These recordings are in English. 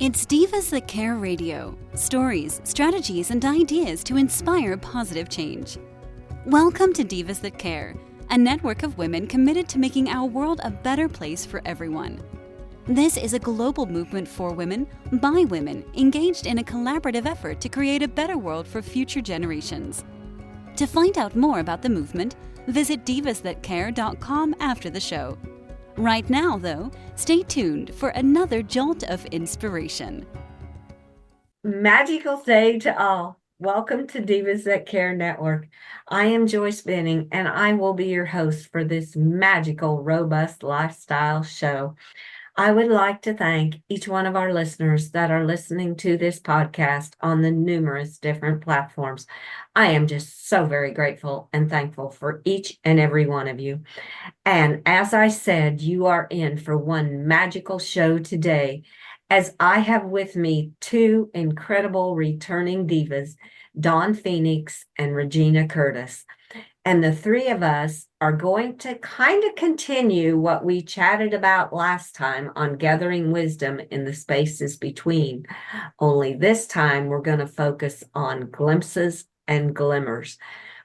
It's Divas That Care Radio. Stories, strategies, and ideas to inspire positive change. Welcome to Divas That Care, a network of women committed to making our world a better place for everyone. This is a global movement for women, by women, engaged in a collaborative effort to create a better world for future generations. To find out more about the movement, visit divasthatcare.com after the show. Right now, though, stay tuned for another jolt of inspiration. Magical day to all. Welcome to Divas That Care Network. I am Joyce Benning, and I will be your host for this magical, robust lifestyle show. I would like to thank each one of our listeners that are listening to this podcast on the numerous different platforms. I am just so very grateful and thankful for each and every one of you. And as I said, you are in for one magical show today, as I have with me two incredible returning divas, Dawn Phoenix and Regina Curtis. And the three of us are going to kind of continue what we chatted about last time on gathering wisdom in the spaces between. Only this time we're going to focus on glimpses and glimmers.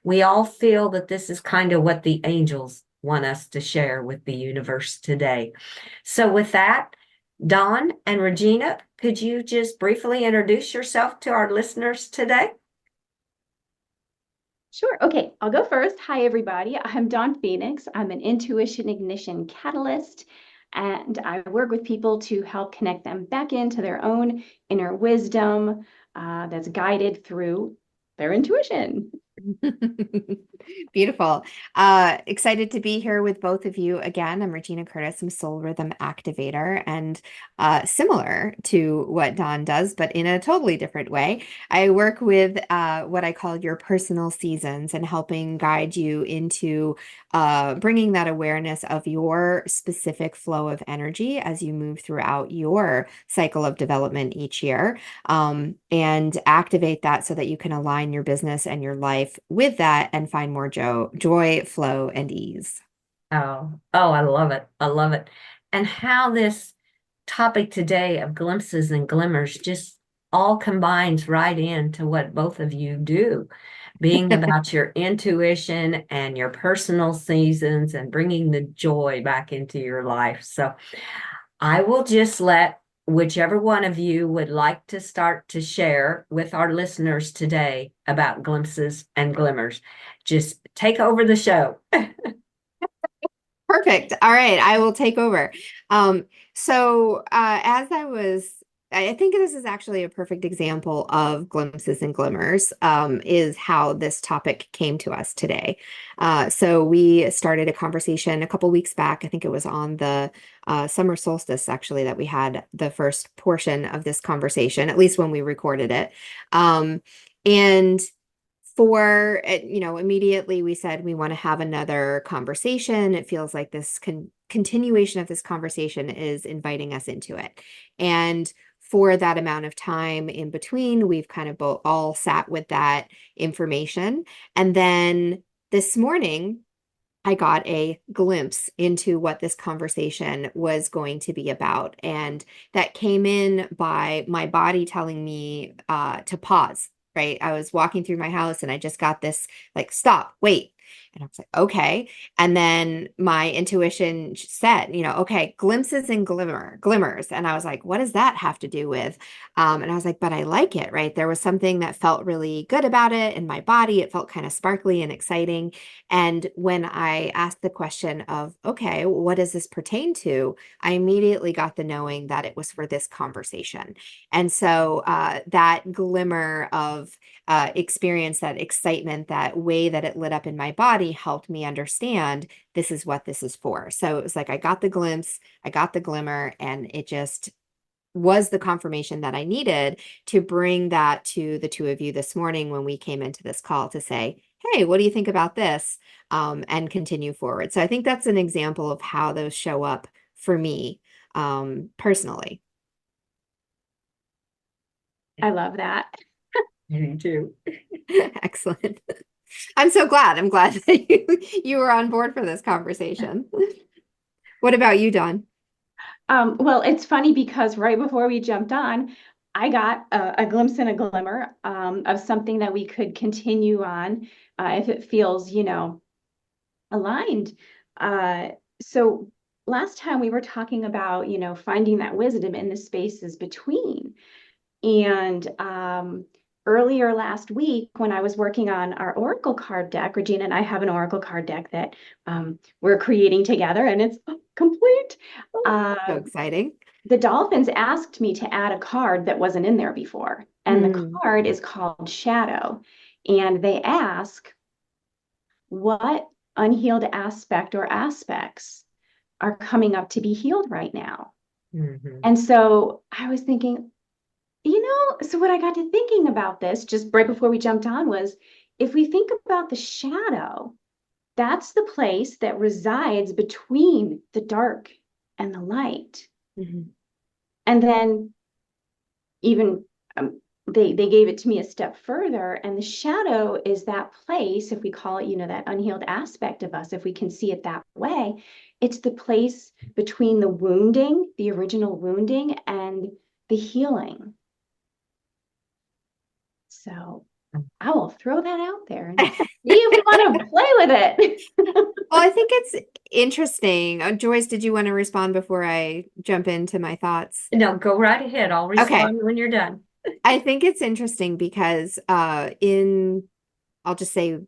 We all feel that this is kind of what the angels want us to share with the universe today. So with that, Dawn and Regina, could you just briefly introduce yourself to our listeners today? Sure. Okay, I'll go first. Hi, everybody. I'm Dawn Phoenix. I'm an intuition ignition catalyst, and I work with people to help connect them back into their own inner wisdom that's guided through their intuition. Beautiful. Excited to be here with both of you again. I'm Regina Curtis. I'm soul rhythm activator, and similar to what Dawn does, but in a totally different way. I work with what I call your personal seasons and helping guide you into bringing that awareness of your specific flow of energy as you move throughout your cycle of development each year, and activate that so that you can align your business and your life with that and find more joy, flow, and ease. Oh, I love it. I love it. And how this topic today of glimpses and glimmers just all combines right into what both of you do, being about your intuition and your personal seasons and bringing the joy back into your life. So I will just let whichever one of you would like to start to share with our listeners today about glimpses and glimmers. Just take over the show. Perfect. All right, I will take over. I think this is actually a perfect example of glimpses and glimmers, is how this topic came to us today. So we started a conversation a couple weeks back. I think it was on the summer solstice, actually, that we had the first portion of this conversation, at least when we recorded it. And for, immediately we said we want to have another conversation. It feels like this continuation of this conversation is inviting us into it. And for that amount of time in between, we've kind of both all sat with that information. And then this morning, I got a glimpse into what this conversation was going to be about. And that came in by my body telling me to pause. Right. I was walking through my house and I just got this like, stop, wait. And I was like, okay. And then my intuition said, okay, glimpses and glimmers. And I was like, what does that have to do with? And I was like, but I like it, right? There was something that felt really good about it in my body. It felt kind of sparkly and exciting. And when I asked the question of, okay, what does this pertain to? I immediately got the knowing that it was for this conversation. And so that glimmer of experience, that excitement, that way that it lit up in my body helped me understand this is what this is for. So it was like I got the glimpse, I got the glimmer, and it just was the confirmation that I needed to bring that to the two of you this morning when we came into this call to say, hey, what do you think about this? And continue forward. So I think that's an example of how those show up for me personally. I love that. Me too. Excellent. I'm so glad. I'm glad that you were on board for this conversation. What about you, Dawn? Well, it's funny because right before we jumped on, I got a glimpse and a glimmer of something that we could continue on if it feels, aligned. Uh, so last time we were talking about, finding that wisdom in the spaces between. And earlier last week, when I was working on our Oracle card deck, Regina and I have an Oracle card deck that we're creating together, and it's complete. So exciting. The dolphins asked me to add a card that wasn't in there before. And the card is called Shadow. And they ask, what unhealed aspect or aspects are coming up to be healed right now? And so I was thinking, so what I got to thinking about this just right before we jumped on was, if we think about the shadow, that's the place that resides between the dark and the light. And then even they gave it to me a step further, and the shadow is that place, if we call it, that unhealed aspect of us, if we can see it that way, it's the place between the wounding, the original wounding, and the healing. So I will throw that out there and see if we want to play with it. Well, I think it's interesting. Joyce, did you want to respond before I jump into my thoughts? No, go right ahead. I'll respond when you're done. I think it's interesting because I'll just say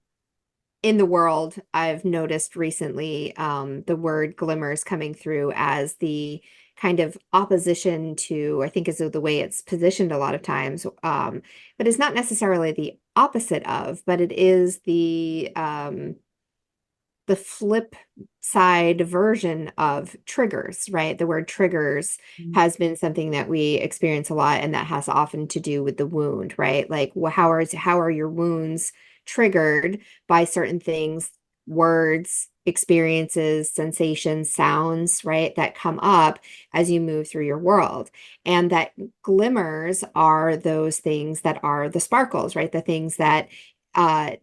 in the world, I've noticed recently the word glimmers coming through as the kind of opposition to, I think is the way it's positioned a lot of times, but it's not necessarily the opposite of, but it is the flip side version of triggers, right? The word triggers has been something that we experience a lot, and that has often to do with the wound, right? Like, how are your wounds triggered by certain things, words, experiences, sensations, sounds, right, that come up as you move through your world. And that glimmers are those things that are the sparkles, right? The things that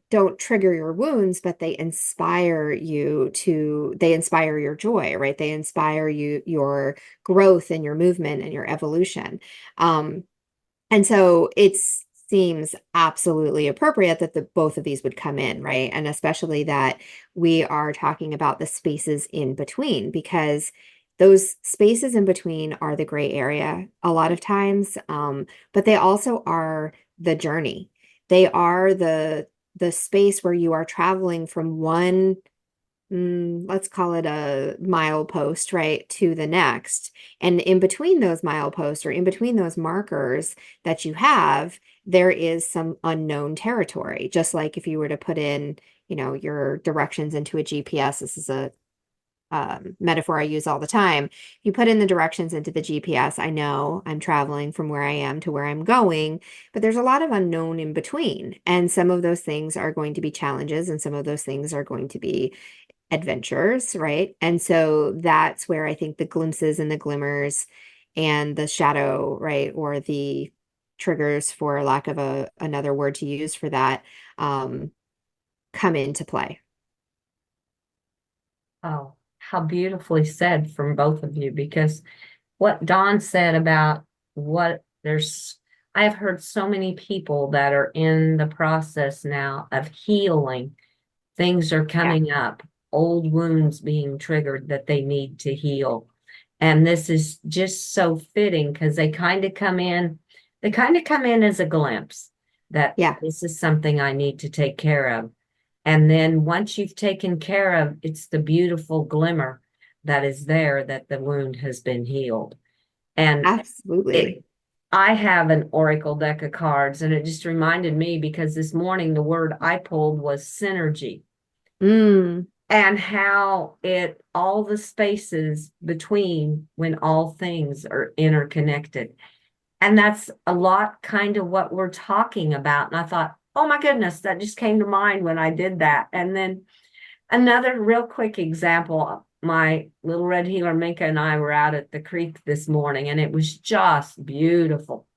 don't trigger your wounds, but they inspire your joy, right? They inspire your growth and your movement and your evolution. And so it seems absolutely appropriate that both of these would come in, right? And especially that we are talking about the spaces in between, because those spaces in between are the gray area a lot of times, but they also are the journey. They are the space where you are traveling from one, let's call it a milepost, right, to the next. And in between those mileposts, or in between those markers that you have, there is some unknown territory. Just like if you were to put in, your directions into a GPS, this is a metaphor I use all the time. You put in the directions into the GPS, I know I'm traveling from where I am to where I'm going, but there's a lot of unknown in between. And some of those things are going to be challenges, and some of those things are going to be adventures, right? And so that's where I think the glimpses and the glimmers and the shadow, right, or the triggers, for lack of another word to use for that, come into play. Oh, how beautifully said from both of you, because what Dawn said about I have heard so many people that are in the process now of healing. Things are coming up, old wounds being triggered that they need to heal. And this is just so fitting, because they kind of come in as a glimpse that this is something I need to take care of. And then once you've taken care of, it's the beautiful glimmer that is there that the wound has been healed. And absolutely, I have an Oracle deck of cards, and it just reminded me, because this morning the word I pulled was synergy. And how all the spaces between, when all things are interconnected. And that's a lot kind of what we're talking about. And I thought, oh my goodness, that just came to mind when I did that. And then another real quick example, my little red heeler Minka and I were out at the creek this morning, and it was just beautiful.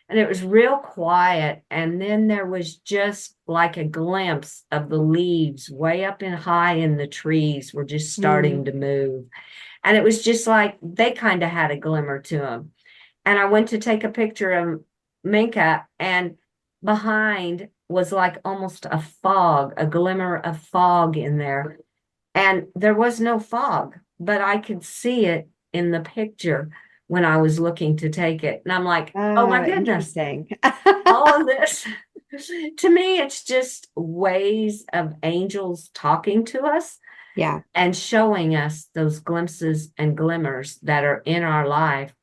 And it was real quiet. And then there was just like a glimpse of the leaves way up high in the trees were just starting to move. And it was just like they kind of had a glimmer to them. And I went to take a picture of Minka, and behind was like almost a fog, a glimmer of fog in there. And there was no fog, but I could see it in the picture when I was looking to take it. And I'm like, oh my goodness, Interesting. all of this. To me, it's just ways of angels talking to us Yeah. and showing us those glimpses and glimmers that are in our life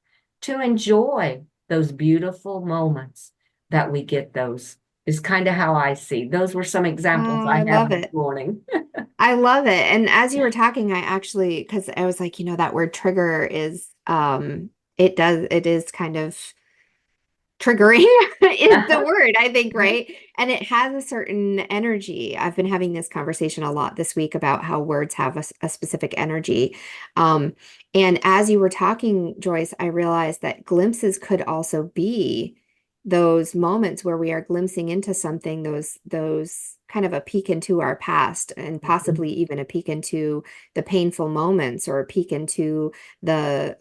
to enjoy those beautiful moments that we get. Those is kind of how I see. Those were some examples Oh, I I have love this it. morning. I love it. And as you were talking, I actually, because I was like, that word trigger is, it is kind of triggering is the word, I think, right? And it has a certain energy. I've been having this conversation a lot this week about how words have a specific energy. Um, and as you were talking, Joyce, I realized that glimpses could also be those moments where we are glimpsing into something, those kind of a peek into our past, and possibly even a peek into the painful moments, or a peek into the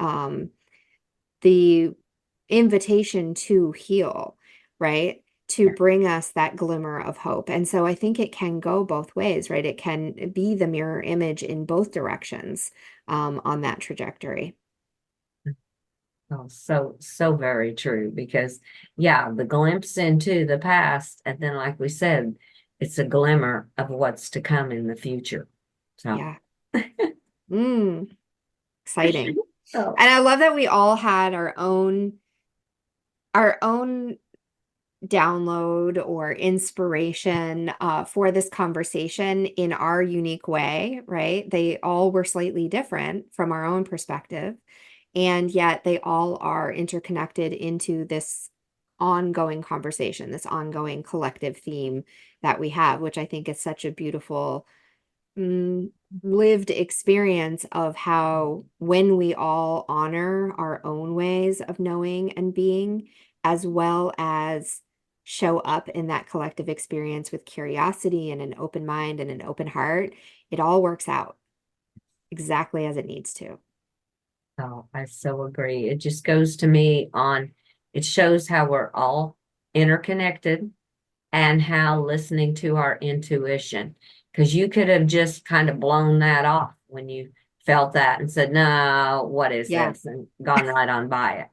invitation to heal, right? To bring us that glimmer of hope. And so I think it can go both ways, right? It can be the mirror image in both directions, on that trajectory. Oh, so very true. Because yeah, the glimpse into the past, and then like we said, it's a glimmer of what's to come in the future. So Yeah. Exciting. oh, And I love that we all had our own download or inspiration for this conversation in our unique way, right? They all were slightly different from our own perspective, and yet they all are interconnected into this ongoing conversation, this ongoing collective theme that we have, which I think is such a beautiful lived experience of how, when we all honor our own ways of knowing and being, as well as show up in that collective experience with curiosity and an open mind and an open heart, it all works out exactly as it needs to. oh, I so agree. It just goes to me on, it shows how we're all interconnected and how listening to our intuition, because you could have just kind of blown that off when you felt that and said, no, what is Yeah. this? And gone right on by it.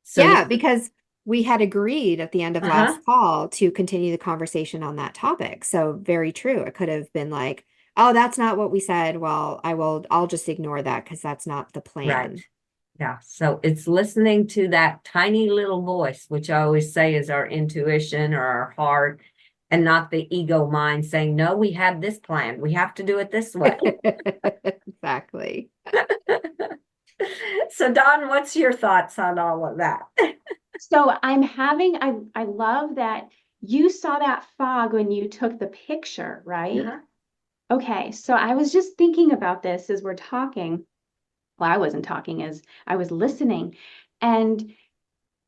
So Yeah, because we had agreed at the end of uh-huh, last call to continue the conversation on that topic. So very true. It could have been like, oh, that's not what we said. Well, I'll just ignore that because that's not the right. plan. Yeah. So it's listening to that tiny little voice, which I always say is our intuition or our heart, and not the ego mind saying, no, we have this plan. We have to do it this way. Exactly. So, Dawn, what's your thoughts on all of that? So I love that you saw that fog when you took the picture, right? Uh-huh. Okay, so I was just thinking about this as we're talking. Well, I wasn't talking, as I was listening. And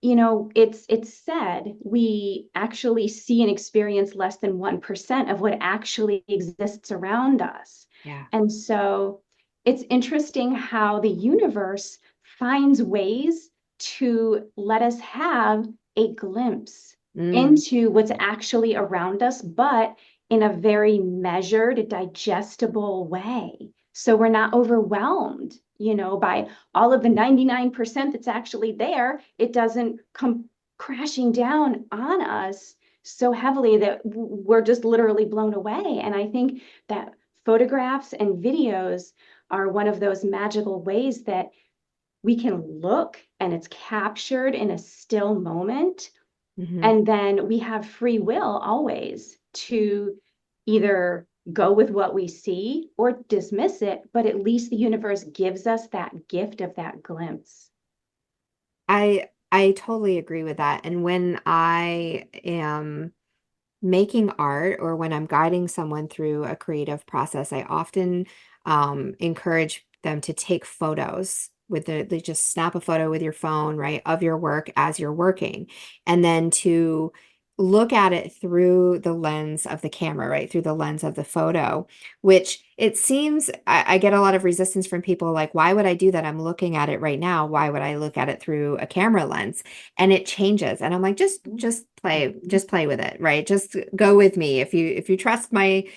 it's said we actually see and experience less than 1% of what actually exists around us. Yeah. And so it's interesting how the universe finds ways to let us have a glimpse into what's actually around us, but in a very measured, digestible way. So we're not overwhelmed, by all of the 99% that's actually there. It doesn't come crashing down on us so heavily that we're just literally blown away. And I think that photographs and videos are one of those magical ways that we can look and it's captured in a still moment. And then we have free will always to either go with what we see or dismiss it, but at least the universe gives us that gift of that glimpse. I totally agree with that. And when I am making art, or when I'm guiding someone through a creative process, I often encourage them to take photos they just snap a photo with your phone, right, of your work as you're working, and then to look at it through the lens of the camera, right? Through the lens of the photo, which it seems I get a lot of resistance from people like, why would I do that? I'm looking at it right now. Why would I look at it through a camera lens? And it changes. And I'm like, just play with it, right? Just go with me. If you trust my,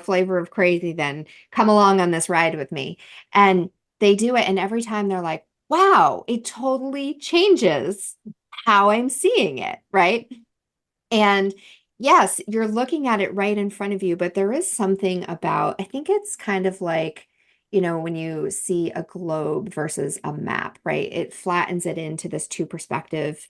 flavor of crazy, then come along on this ride with me. And they do it. And every time they're like, wow, it totally changes how I'm seeing it, right? And yes, you're looking at it right in front of you, but there is something about, I think it's kind of like, when you see a globe versus a map, right? It flattens it into this two perspective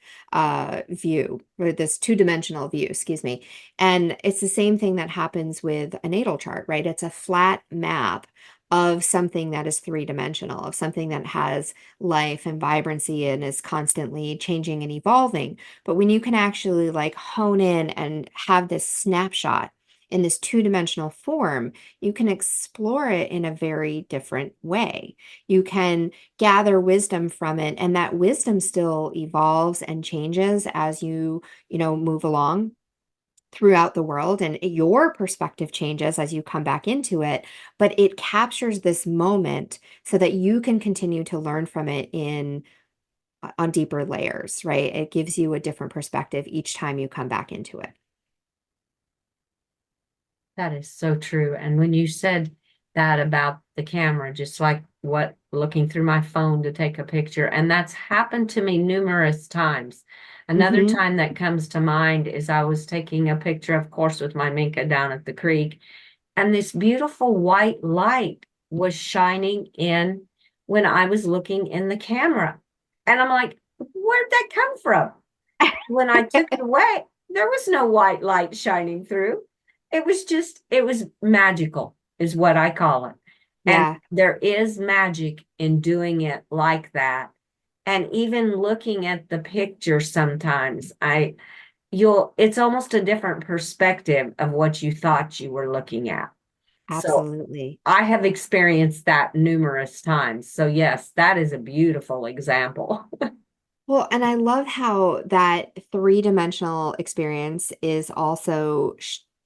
view, or this two-dimensional view, excuse me. And it's the same thing that happens with a natal chart, right? It's a flat map of something that is three-dimensional, of something that has life and vibrancy and is constantly changing and evolving. But when you can actually like hone in and have this snapshot in this two-dimensional form, you can explore it in a very different way. You can gather wisdom from it, and that wisdom still evolves and changes as you move along throughout the world, and your perspective changes as you come back into it, but it captures this moment so that you can continue to learn from it on deeper layers, right? It gives you a different perspective each time you come back into it. That is so true. And when you said that about the camera, just like what looking through my phone to take a picture, and that's happened to me numerous times. Another Mm-hmm. time that comes to mind is I was taking a picture, of course, with my Minka down at the creek, and this beautiful white light was shining in when I was looking in the camera. And I'm like, where'd that come from? When I took it away, there was no white light shining through. It was magical, is what I call it. And Yeah, there is magic in doing it like that. And even looking at the picture sometimes, it's almost a different perspective of what you thought you were looking at. So absolutely. I have experienced that numerous times. So yes, that is a beautiful example. Well, and I love how that three-dimensional experience is also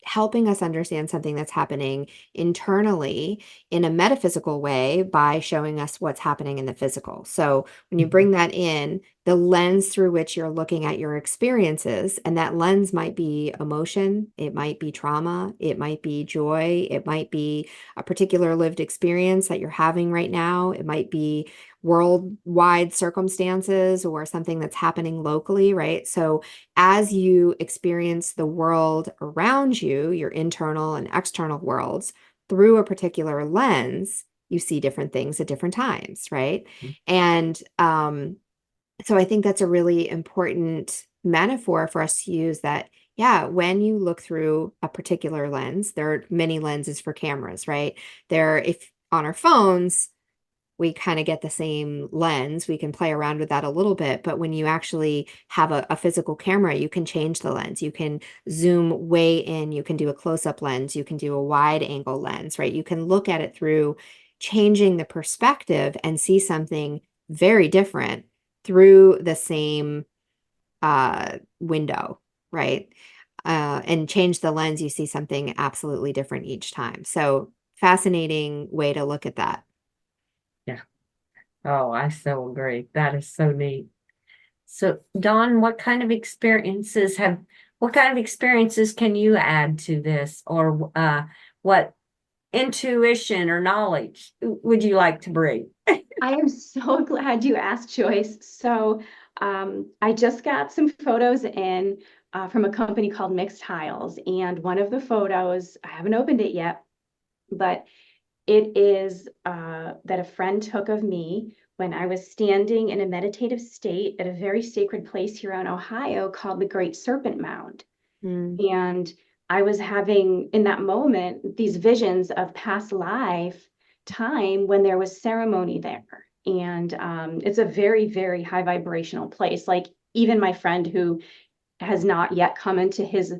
helping us understand something that's happening internally in a metaphysical way by showing us what's happening in the physical. So when you bring that in, the lens through which you're looking at your experiences, and that lens might be emotion, it might be trauma, it might be joy, it might be a particular lived experience that you're having right now, it might be worldwide circumstances or something that's happening locally, right? So as you experience the world around you, your internal and external worlds, through a particular lens, you see different things at different times, right? And so I think that's a really important metaphor for us to use, that, yeah, when you look through a particular lens, there are many lenses for cameras, right? If on our phones, we kind of get the same lens. We can play around with that a little bit, but when you actually have a physical camera, you can change the lens. You can zoom way in, you can do a close-up lens, you can do a wide angle lens, right? You can look at it through changing the perspective and see something very different through the same window, right? And change the lens, you see something absolutely different each time. So fascinating way to look at that. Yeah. Oh, I so agree. That is so neat. So, Dawn, what kind of experiences can you add to this, or what intuition or knowledge would you like to bring? I am so glad you asked, Joyce. So I just got some photos in from a company called Mixed Tiles, and one of the photos, I haven't opened it yet, but it is that a friend took of me when I was standing in a meditative state at a very sacred place here in Ohio called the Great Serpent Mound. Mm. And I was having, in that moment, these visions of past life time when there was ceremony there. And it's a very, very high vibrational place. Like even my friend who has not yet come into his,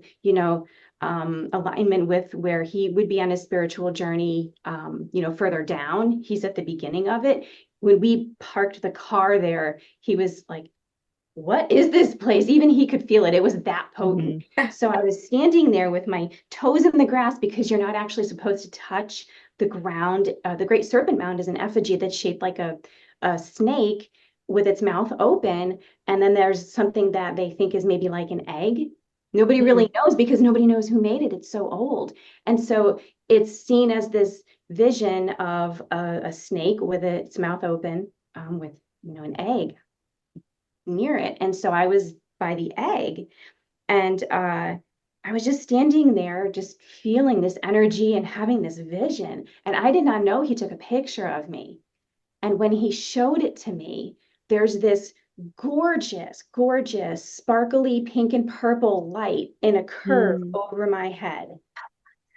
alignment with where he would be on his spiritual journey, further down. He's at the beginning of it. When we parked the car there, he was like what is this place? Even he could feel it. It was that potent. So I was standing there with my toes in the grass, because you're not actually supposed to touch the ground. The Great Serpent Mound is an effigy that's shaped like a snake with its mouth open. And then there's something that they think is maybe like an egg. Nobody really knows, because nobody knows who made it. It's so old. And so it's seen as this vision of a snake with its mouth open, with, an egg near it. And so I was by the egg, and I was just standing there, just feeling this energy and having this vision. And I did not know he took a picture of me. And when he showed it to me, there's this gorgeous, gorgeous, sparkly pink and purple light in a curve over my head.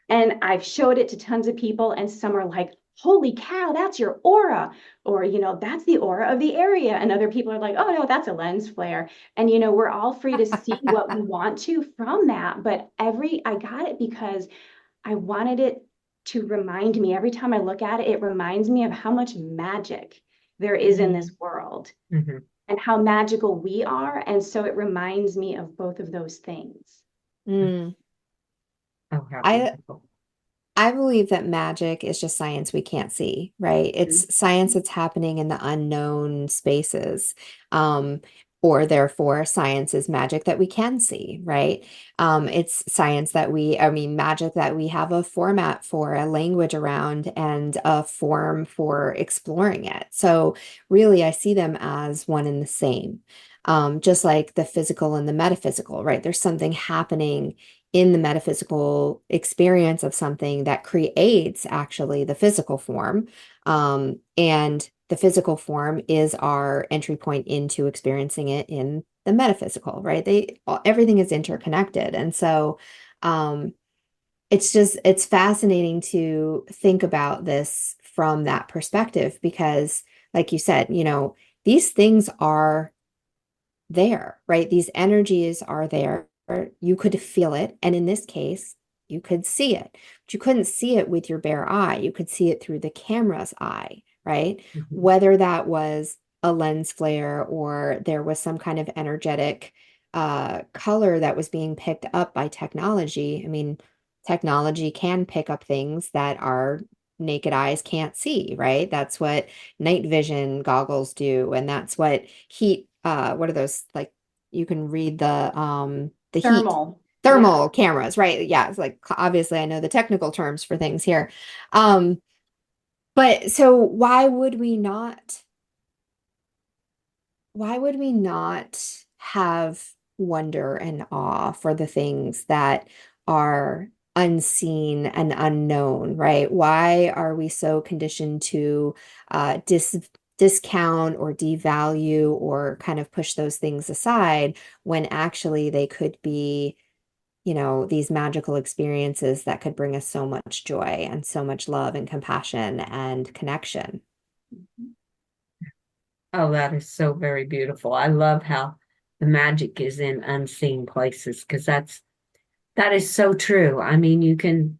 And I've showed it to tons of people, and some are like, holy cow, that's your aura. Or, that's the aura of the area. And other people are like, oh no, that's a lens flare. And, we're all free to see what we want to from that. But I got it because I wanted it to remind me, every time I look at it, it reminds me of how much magic there is in this world, and how magical we are. And so it reminds me of both of those things. Oh, how I beautiful. I believe that magic is just science we can't see, right? It's science that's happening in the unknown spaces. Or therefore science is magic that we can see, right? It's science that magic that we have a format for, a language around, and a form for exploring it. So really, I see them as one and the same. Just like the physical and the metaphysical, right? There's something happening in the metaphysical experience of something that creates actually the physical form. And the physical form is our entry point into experiencing it in the metaphysical, right? Everything is interconnected. And so it's fascinating to think about this from that perspective, because like you said, these things are there, right? These energies are there. You could feel it. And in this case, you could see it, but you couldn't see it with your bare eye. You could see it through the camera's eye, right? Whether that was a lens flare or there was some kind of energetic color that was being picked up by technology. I mean, technology can pick up things that our naked eyes can't see, right? That's what night vision goggles do. And that's what heat, what are those, like, you can read the thermal cameras, right? Yeah, it's like, obviously I know the technical terms for things here. But so why would we not have wonder and awe for the things that are unseen and unknown, right? Why are we so conditioned to discount or devalue or kind of push those things aside, when actually they could be, these magical experiences that could bring us so much joy and so much love and compassion and connection? Oh, that is so very beautiful. I love how the magic is in unseen places, because that is so true. I mean, you can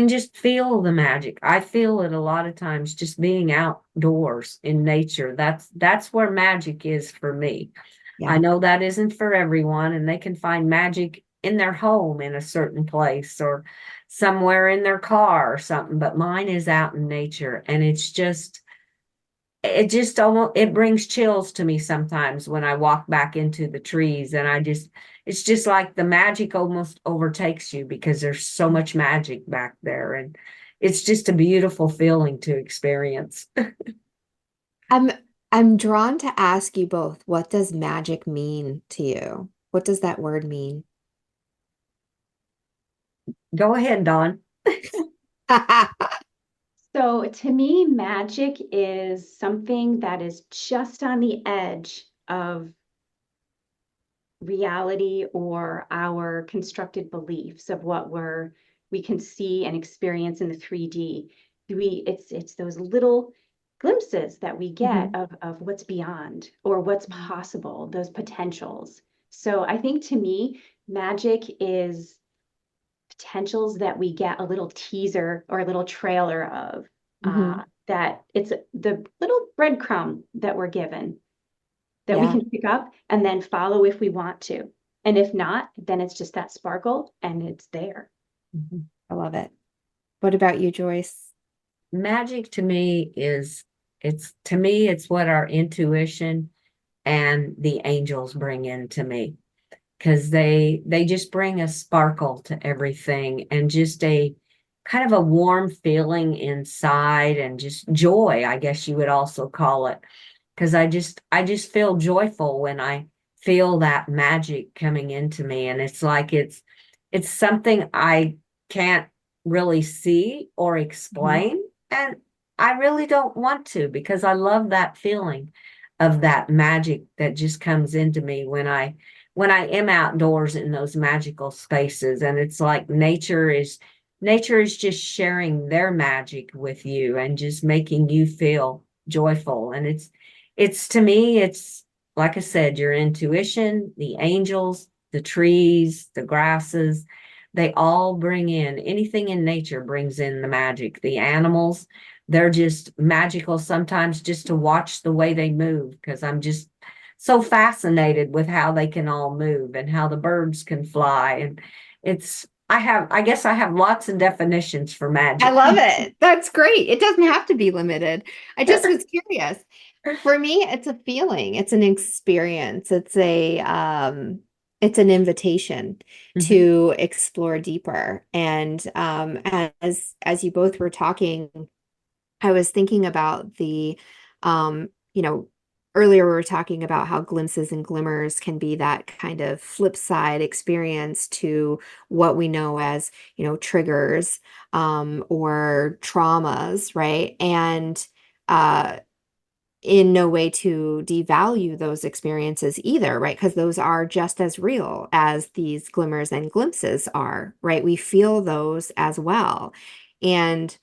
just feel the magic. I feel it a lot of times just being outdoors in nature. That's where magic is for me. Yeah. I know that isn't for everyone, and they can find magic in their home in a certain place or somewhere in their car or something, but mine is out in nature, and it just almost, it brings chills to me sometimes when I walk back into the trees, and it's just like the magic almost overtakes you because there's so much magic back there, and it's just a beautiful feeling to experience. I'm drawn to ask you both, what does magic mean to you? What does that word mean? Go ahead, Dawn. So to me, magic is something that is just on the edge of reality or our constructed beliefs of what we can see and experience in the 3D. It's those little glimpses that we get of what's beyond or what's possible, those potentials. So I think to me, magic is potentials that we get a little teaser or a little trailer of, that it's the little breadcrumb that we're given that we Yeah. can pick up and then follow if we want to. And if not, then it's just that sparkle and it's there. Mhm. I love it. What about you, Joyce? Magic to me it's what our intuition and the angels bring into me, because they just bring a sparkle to everything, and just a kind of a warm feeling inside, and just joy, I guess you would also call it, because I just feel joyful when I feel that magic coming into me. And it's like it's something I can't really see or explain, and I really don't want to, because I love that feeling of that magic that just comes into me when I am outdoors in those magical spaces. And it's like nature is just sharing their magic with you and just making you feel joyful. And it's to me, it's like I said, your intuition, the angels, the trees, the grasses, they all bring in anything in nature, brings in the magic. The animals, they're just magical sometimes just to watch the way they move, because I'm just so fascinated with how they can all move and how the birds can fly. And I guess I have lots of definitions for magic. I love it. That's great. It doesn't have to be limited. I just was curious. For me, it's a feeling, it's an experience, it's an invitation Mhm. to explore deeper. And as you both were talking, I was thinking about you know, earlier we were talking about how glimpses and glimmers can be that kind of flip side experience to what we know as, triggers, or traumas, right? And uh, in no way to devalue those experiences either, right? Because those are just as real as these glimmers and glimpses are, right? We feel those as well. And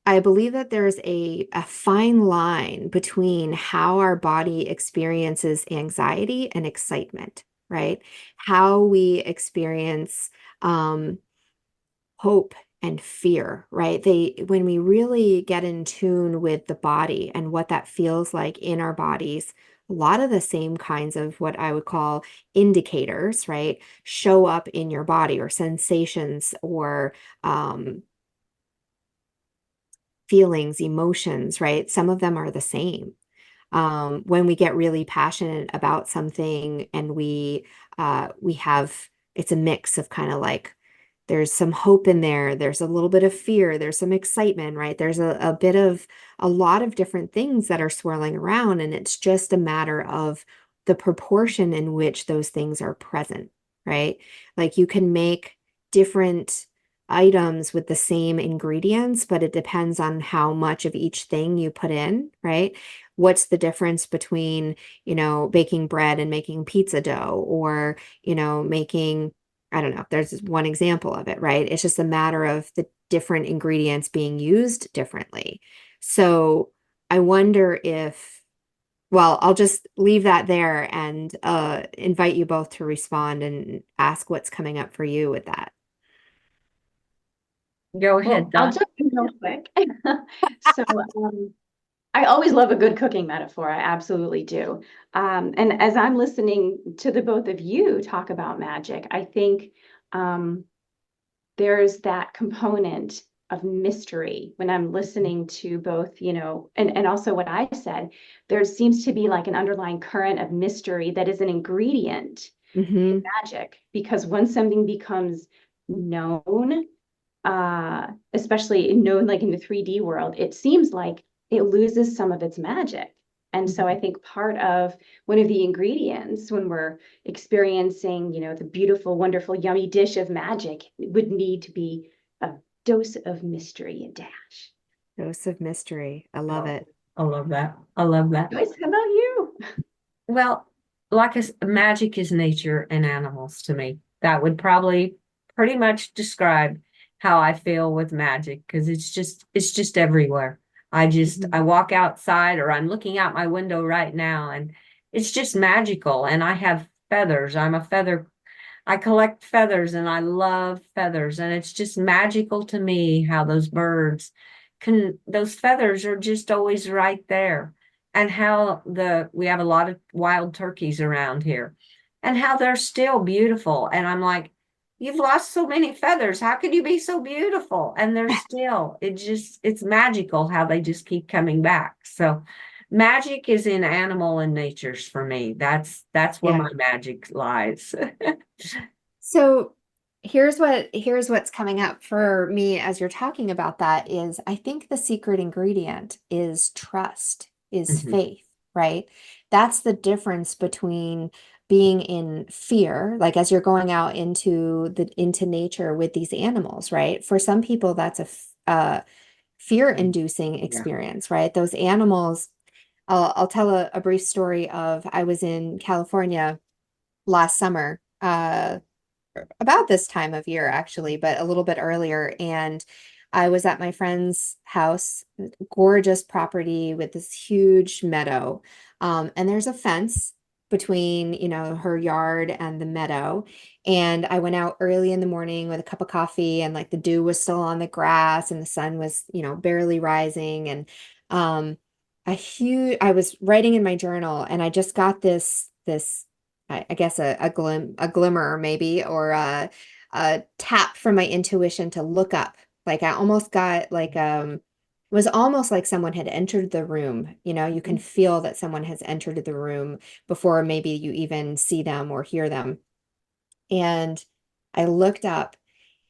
I believe that there's a fine line between how our body experiences anxiety and excitement, right? How we experience hope and fear, right? When we really get in tune with the body and what that feels like in our bodies, a lot of the same kinds of what I would call indicators, right, show up in your body, or sensations, or feelings, emotions, right? Some of them are the same. When we get really passionate about something, and we have, it's a mix of kind of like, there's some hope in there, there's a little bit of fear, there's some excitement, right? There's a bit of a lot of different things that are swirling around, and it's just a matter of the proportion in which those things are present, right? Like, you can make different items with the same ingredients, but it depends on how much of each thing you put in, right? What's the difference between, baking bread and making pizza dough, or, making, I don't know, there's one example of it, right? It's just a matter of the different ingredients being used differently. So I wonder if, well, I'll just leave that there and invite you both to respond and ask what's coming up for you with that. Go ahead, Well, I'll Don. jump in real quick. So, I always love a good cooking metaphor. I absolutely do. And as I'm listening to the both of you talk about magic, I think there's that component of mystery when I'm listening to both, and also what I said. There seems to be like an underlying current of mystery that is an ingredient in magic, because once something becomes known, especially known like in the 3D world, it seems like it loses some of its magic. And so I think part of one of the ingredients when we're experiencing, the beautiful, wonderful, yummy dish of magic would need to be a dose of mystery, a dash. Dose of mystery. I love it. I love that. I love that. Joyce, how about you? Well, magic is nature and animals to me. That would probably pretty much describe how I feel with magic, because it's just everywhere. I walk outside, or I'm looking out my window right now, and it's just magical. And I have feathers. I collect feathers, and I love feathers. And it's just magical to me how those feathers are just always right there. and how we have a lot of wild turkeys around here, and how they're still beautiful. And I'm like, you've lost so many feathers. How could you be so beautiful? And they're still, it's magical how they just keep coming back. So magic is in animal and natures for me. That's where my magic lies. So here's what's coming up for me as you're talking about that is I think the secret ingredient is trust, is faith, right? That's the difference between being in fear, like as you're going out into nature with these animals, right? For some people, that's a fear-inducing experience, right? Those animals, I'll tell a brief story of I was in California last summer, about this time of year actually, but a little bit earlier. And I was at my friend's house, gorgeous property with this huge meadow. And there's a fence between, her yard and the meadow. And I went out early in the morning with a cup of coffee, and like the dew was still on the grass and the sun was, barely rising. And I was writing in my journal, and I just got this I guess a glimmer maybe, or a tap from my intuition to look up. Like I almost got like it was almost like someone had entered the room. You can feel that someone has entered the room before maybe you even see them or hear them. And I looked up,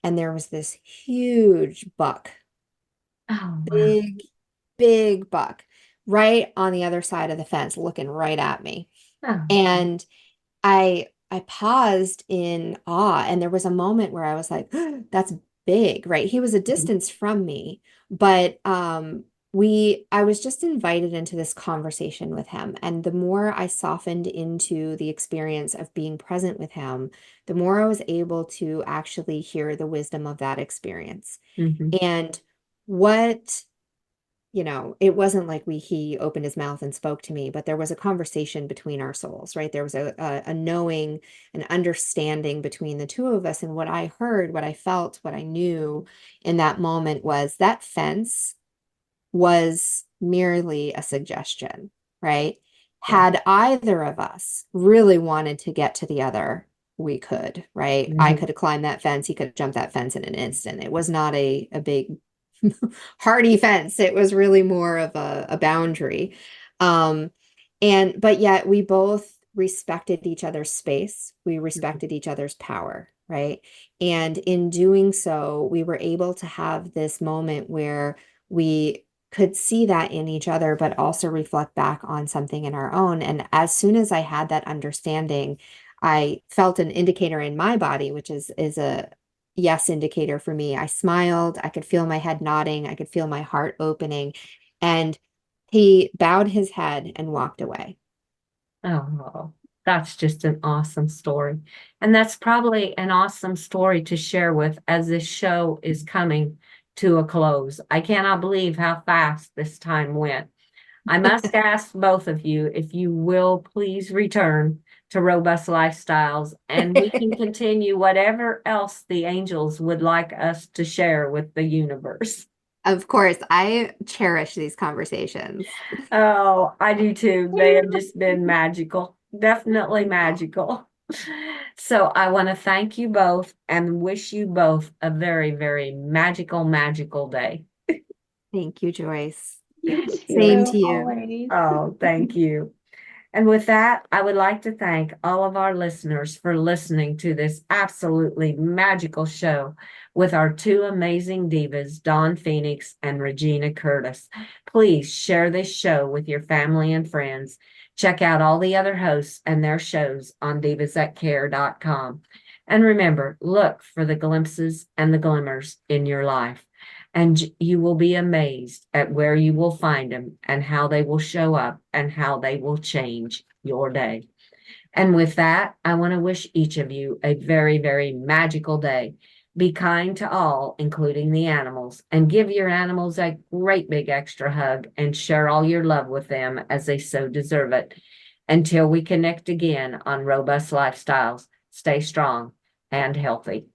and there was this huge buck, Oh, wow. big buck, right on the other side of the fence, looking right at me. Oh. And I paused in awe, and there was a moment where I was like, that's big, right? He was a distance from me, but I was just invited into this conversation with him. And the more I softened into the experience of being present with him, the more I was able to actually hear the wisdom of that experience. And what it wasn't like he opened his mouth and spoke to me, but there was a conversation between our souls, right? There was a knowing, an understanding between the two of us. And what I heard, what I felt, what I knew in that moment was that fence was merely a suggestion, right? Had either of us really wanted to get to the other, we could, right? I could have climbed that fence. He could have jumped that fence in an instant. It was not a big hardy fence. It was really more of a boundary. But yet we both respected each other's space. We respected each other's power, right? And in doing so, we were able to have this moment where we could see that in each other, but also reflect back on something in our own. And as soon as I had that understanding, I felt an indicator in my body, which is a yes indicator for me. I smiled. I could feel my head nodding. I could feel my heart opening. And he bowed his head and walked away. Oh, that's just an awesome story. And that's probably an awesome story to share with as this show is coming to a close. I cannot believe how fast this time went. I must ask both of you if you will please return to Robust Lifestyles, and we can continue whatever else the angels would like us to share with the universe. Of course, I cherish these conversations. Oh, I do too. They have just been magical, definitely magical. So I want to thank you both and wish you both a very, very magical day. Thank you, Joyce. You too, Same to you. always. Oh, thank you. And with that, I would like to thank all of our listeners for listening to this absolutely magical show with our two amazing divas, Dawn Phoenix and Regina Curtis. Please share this show with your family and friends. Check out all the other hosts and their shows on divasthatcare.com. And remember, look for the glimpses and the glimmers in your life. And you will be amazed at where you will find them and how they will show up and how they will change your day. And with that, I want to wish each of you a very, very magical day. Be kind to all, including the animals, and give your animals a great big extra hug and share all your love with them as they so deserve it. Until we connect again on Robust Lifestyles, stay strong and healthy.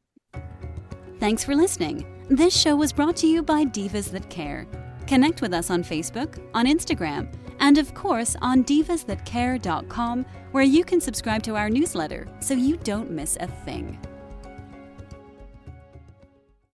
Thanks for listening. This show was brought to you by Divas That Care. Connect with us on Facebook, on Instagram, And of course on divasthatcare.com, where you can subscribe to our newsletter so you don't miss a thing.